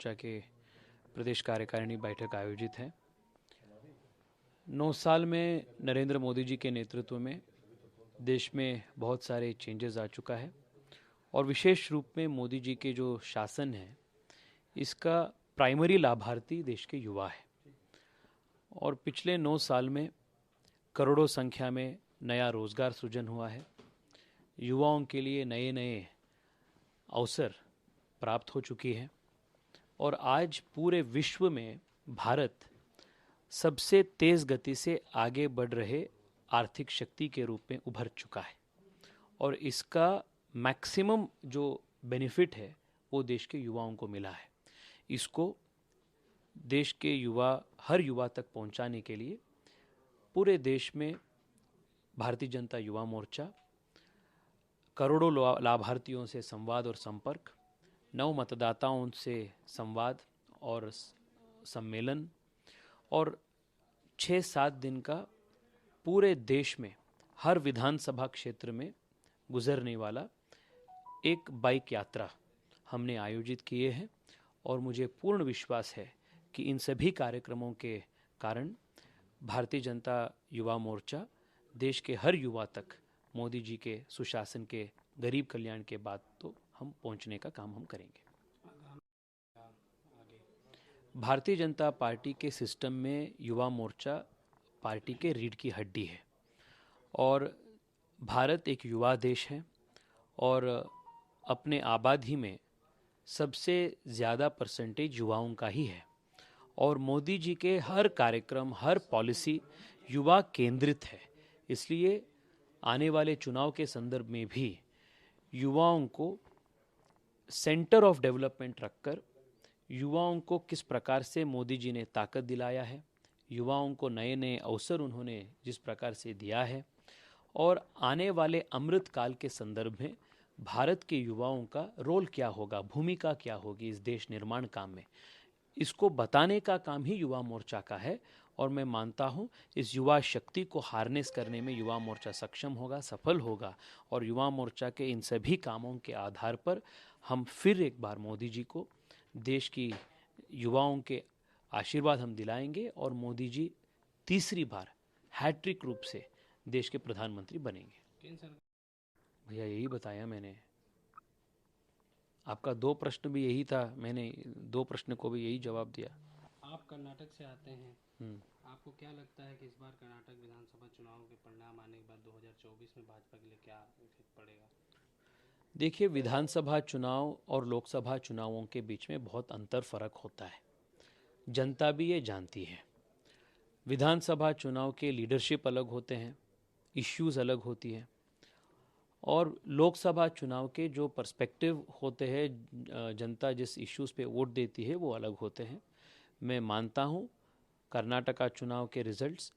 मोर्चा के प्रदेश कार्यकारिणी बैठक आयोजित है। 9 साल में नरेंद्र मोदी जी के नेतृत्व में देश में बहुत सारे चेंजेस आ चुका है और विशेष रूप में मोदी जी के जो शासन है इसका प्राइमरी लाभार्थी देश के युवा है और पिछले 9 साल में करोड़ों संख्या में नया रोजगार सृजन हुआ है। युवाओं के लिए नए नए अवसर प्राप्त हो चुकी है और आज पूरे विश्व में भारत सबसे तेज़ गति से आगे बढ़ रहे आर्थिक शक्ति के रूप में उभर चुका है और इसका मैक्सिमम जो बेनिफिट है वो देश के युवाओं को मिला है। इसको देश के हर युवा तक पहुंचाने के लिए पूरे देश में भारतीय जनता युवा मोर्चा करोड़ों लाभार्थियों से संवाद और संपर्क, नव मतदाताओं से संवाद और सम्मेलन और 6-7 दिन का पूरे देश में हर विधानसभा क्षेत्र में गुजरने वाला एक बाइक यात्रा हमने आयोजित किए हैं और मुझे पूर्ण विश्वास है कि इन सभी कार्यक्रमों के कारण भारतीय जनता युवा मोर्चा देश के हर युवा तक मोदी जी के सुशासन के गरीब कल्याण के बाद तो हम पहुंचने का काम हम करेंगे। भारतीय जनता पार्टी के सिस्टम में युवा मोर्चा पार्टी के रीढ़ की हड्डी है और भारत एक युवा देश है और अपने आबादी में सबसे ज़्यादा परसेंटेज युवाओं का ही है और मोदी जी के हर कार्यक्रम, हर पॉलिसी युवा केंद्रित है। इसलिए आने वाले चुनाव के संदर्भ में भी युवाओं को सेंटर ऑफ डेवलपमेंट रखकर युवाओं को किस प्रकार से मोदी जी ने ताकत दिलाया है, युवाओं को नए नए अवसर उन्होंने जिस प्रकार से दिया है और आने वाले अमृत काल के संदर्भ में भारत के युवाओं का रोल क्या होगा, भूमिका क्या होगी इस देश निर्माण काम में, इसको बताने का काम ही युवा मोर्चा का है और मैं मानता हूँ इस युवा शक्ति को हार्नेस करने में युवा मोर्चा सक्षम होगा, सफल होगा और युवा मोर्चा के इन सभी कामों के आधार पर हम फिर एक बार मोदी जी को देश की युवाओं के आशीर्वाद हम दिलाएंगे और मोदी जी तीसरी बार हैट्रिक रूप से देश के प्रधानमंत्री बनेंगे। भैया यही बताया मैंने, आपका 2 प्रश्न भी यही था, मैंने 2 प्रश्न को भी यही जवाब दिया। आप कर्नाटक से आते हैं, आपको क्या लगता है कि इस बार कर्नाटक विधानसभा चुनाव के परिणाम आने के बाद 2024 में भाजपा के लिए क्या इफेक्ट पड़ेगा? देखिए, विधानसभा चुनाव और लोकसभा चुनावों के बीच में बहुत अंतर फर्क होता है, जनता भी ये जानती है। विधानसभा चुनाव के लीडरशिप अलग होते हैं, इश्यूज अलग होती हैं और लोकसभा चुनाव के जो पर्सपेक्टिव होते हैं, जनता जिस इश्यूज़ पे वोट देती है वो अलग होते हैं। मैं मानता हूँ कर्नाटका चुनाव के रिजल्ट्स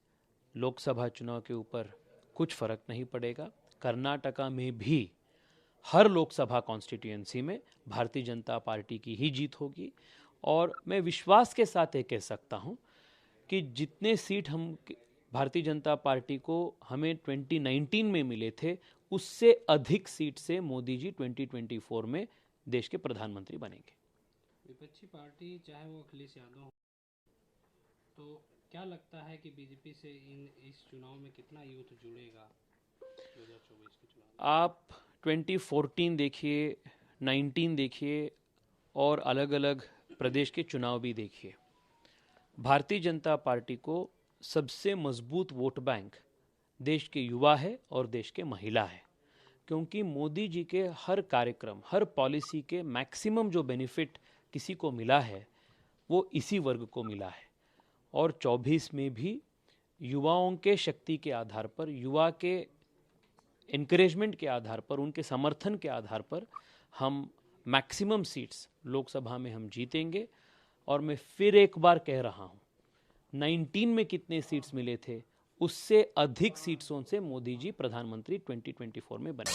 लोकसभा चुनाव के ऊपर कुछ फ़र्क नहीं पड़ेगा। कर्नाटका में भी हर लोकसभा कॉन्स्टिट्यूएंसी में भारतीय जनता पार्टी की ही जीत होगी और मैं विश्वास के साथ ये कह सकता हूँ कि जितने सीट हम भारतीय जनता पार्टी को हमें 2019 में मिले थे उससे अधिक सीट से मोदी जी 2024 में देश के प्रधानमंत्री बनेंगे। विपक्षी पार्टी चाहे वो अखिलेश यादव हो, तो क्या लगता है कि बीजेपी से इस चुनाव में कितना यूथ जुड़ेगा 2024 के चुनाव? आप 2014 देखिए, 19 देखिए और अलग अलग प्रदेश के चुनाव भी देखिए, भारतीय जनता पार्टी को सबसे मजबूत वोट बैंक देश के युवा है और देश के महिला है क्योंकि मोदी जी के हर कार्यक्रम, हर पॉलिसी के मैक्सिमम जो बेनिफिट किसी को मिला है वो इसी वर्ग को मिला है और 24 में भी युवाओं के शक्ति के आधार पर, युवा के एनकरेजमेंट के आधार पर, उनके समर्थन के आधार पर हम मैक्सिमम सीट्स लोकसभा में हम जीतेंगे और मैं फिर एक बार कह रहा हूँ 19 में कितने सीट्स मिले थे उससे अधिक सीट्सों से मोदी जी प्रधानमंत्री 2024 में बने।